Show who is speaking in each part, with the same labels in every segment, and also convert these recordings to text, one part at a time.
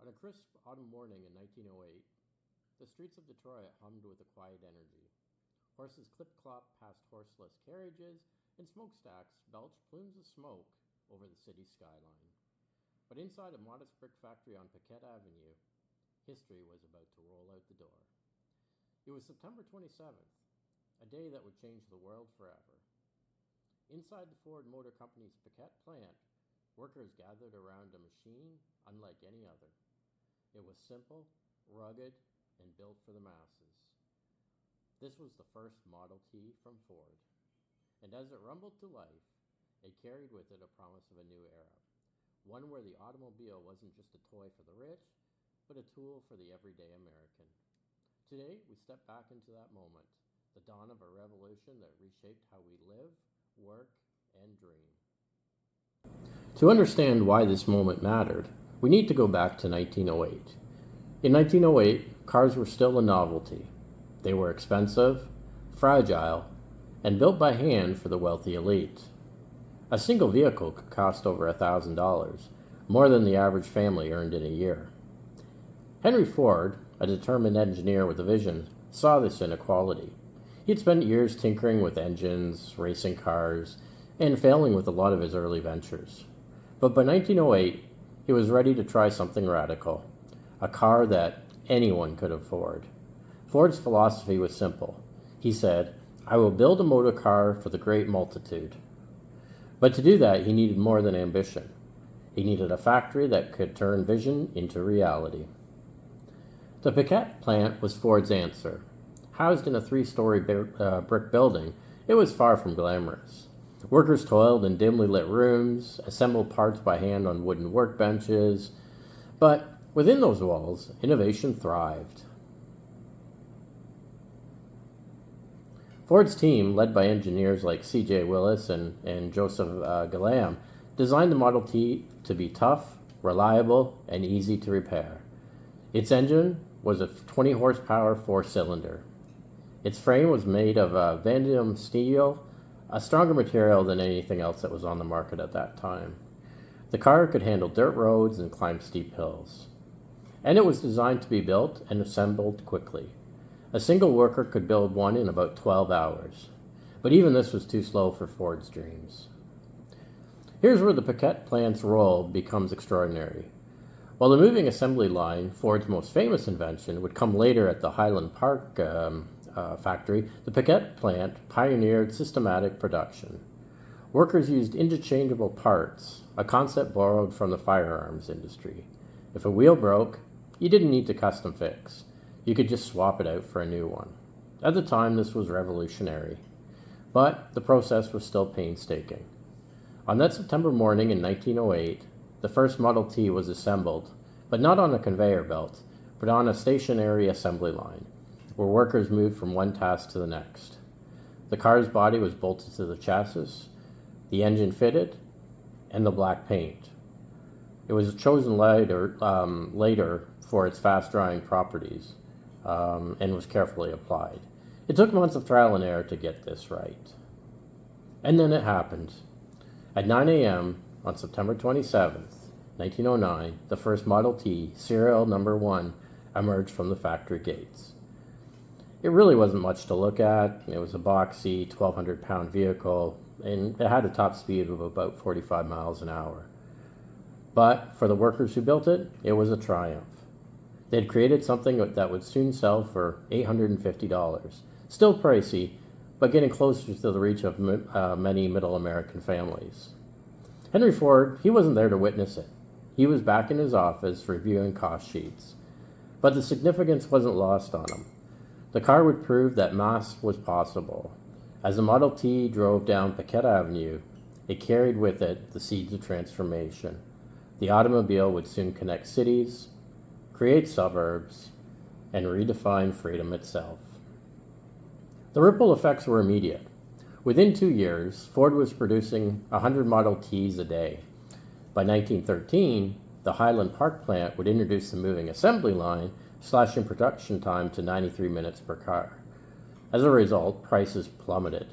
Speaker 1: On a crisp autumn morning in 1908, the streets of Detroit hummed with a quiet energy. Horses clip-clop past horseless carriages, and smokestacks belched plumes of smoke over the city skyline. But inside a modest brick factory on Piquette Avenue, history was about to roll out the door. It was September 27th, a day that would change the world forever. Inside the Ford Motor Company's Piquette Plant, workers gathered around a machine unlike any other. It was simple, rugged, and built for the masses. This was the first Model T from Ford. And as it rumbled to life, it carried with it a promise of a new era. One where the automobile wasn't just a toy for the rich, but a tool for the everyday American. Today, we step back into that moment, the dawn of a revolution that reshaped how we live, work, and dream. To understand why this moment mattered, we need to go back to 1908. In 1908, cars were still a novelty. They were expensive, fragile, and built by hand for the wealthy elite. A single vehicle could cost over $1,000, more than the average family earned in a year. Henry Ford, a determined engineer with a vision, saw this inequality. He'd spent years tinkering with engines, racing cars, and failing with a lot of his early ventures. But by 1908, he was ready to try something radical, a car that anyone could afford. Ford's philosophy was simple. He said, "I will build a motor car for the great multitude." But to do that, he needed more than ambition. He needed a factory that could turn vision into reality. The Piquette Plant was Ford's answer. Housed in a 3-story brick building, it was far from glamorous. Workers toiled in dimly lit rooms, assembled parts by hand on wooden workbenches, but within those walls, innovation thrived. Ford's team, led by engineers like C.J. Willis and Joseph Gallam, designed the Model T to be tough, reliable, and easy to repair. Its engine was a 20-horsepower 4-cylinder. Its frame was made of vanadium steel, a stronger material than anything else that was on the market at that time. The car could handle dirt roads and climb steep hills. And it was designed to be built and assembled quickly. A single worker could build one in about 12 hours. But even this was too slow for Ford's dreams. Here's where the Piquette Plant's role becomes extraordinary. While the moving assembly line, Ford's most famous invention, would come later at the Highland Park factory, the Piquette Plant pioneered systematic production. Workers used interchangeable parts, a concept borrowed from the firearms industry. If a wheel broke, you didn't need to custom fix. You could just swap it out for a new one. At the time, this was revolutionary, but the process was still painstaking. On that September morning in 1908, the first Model T was assembled, but not on a conveyor belt, but on a stationary assembly line, where workers moved from one task to the next. The car's body was bolted to the chassis, the engine fitted, and the black paint. It was chosen later for its fast-drying properties and was carefully applied. It took months of trial and error to get this right. And then it happened. At 9 a.m. on September 27th, 1909, the first Model T, serial number 1, emerged from the factory gates. It really wasn't much to look at. It was a boxy, 1,200-pound vehicle, and it had a top speed of about 45 miles an hour. But for the workers who built it, it was a triumph. They had created something that would soon sell for $850. Still pricey, but getting closer to the reach of many middle American families. Henry Ford, he wasn't there to witness it. He was back in his office reviewing cost sheets. But the significance wasn't lost on him. The car would prove that mass was possible. As the Model T drove down Piquette Avenue, it carried with it the seeds of transformation. The automobile would soon connect cities, create suburbs, and redefine freedom itself. The ripple effects were immediate. Within 2 years, Ford was producing 100 Model Ts a day. By 1913, the Highland Park plant would introduce the moving assembly line, slashing production time to 93 minutes per car. As a result, prices plummeted.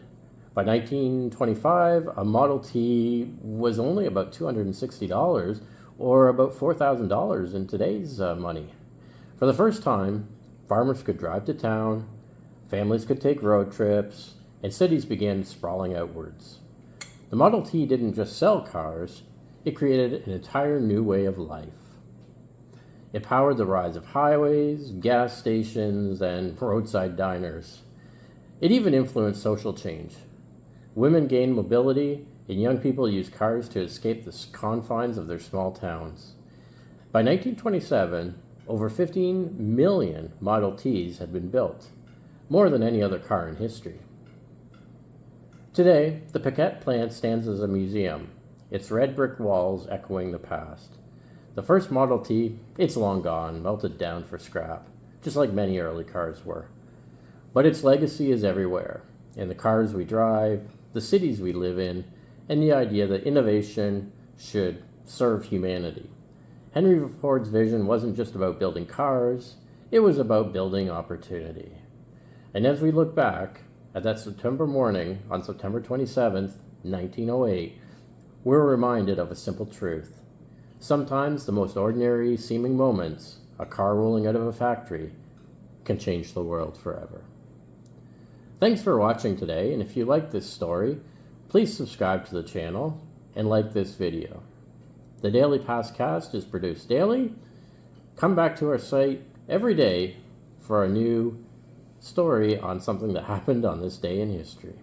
Speaker 1: By 1925, a Model T was only about $260, or about $4,000 in today's money. For the first time, farmers could drive to town, families could take road trips, and cities began sprawling outwards. The Model T didn't just sell cars, it created an entire new way of life. It powered the rise of highways, gas stations, and roadside diners. It even influenced social change. Women gained mobility, and young people used cars to escape the confines of their small towns. By 1927, over 15 million Model Ts had been built, more than any other car in history. Today, the Piquette Plant stands as a museum, its red brick walls echoing the past. The first Model T, it's long gone, melted down for scrap, just like many early cars were. But its legacy is everywhere, in the cars we drive, the cities we live in, and the idea that innovation should serve humanity. Henry Ford's vision wasn't just about building cars, it was about building opportunity. And as we look back at that September morning on September 27th, 1908, we're reminded of a simple truth. Sometimes the most ordinary seeming moments, a car rolling out of a factory, can change the world forever. Thanks for watching today, and if you like this story, please subscribe to the channel and like this video. The Daily Past Cast is produced daily. Come back to our site every day for a new story on something that happened on this day in history.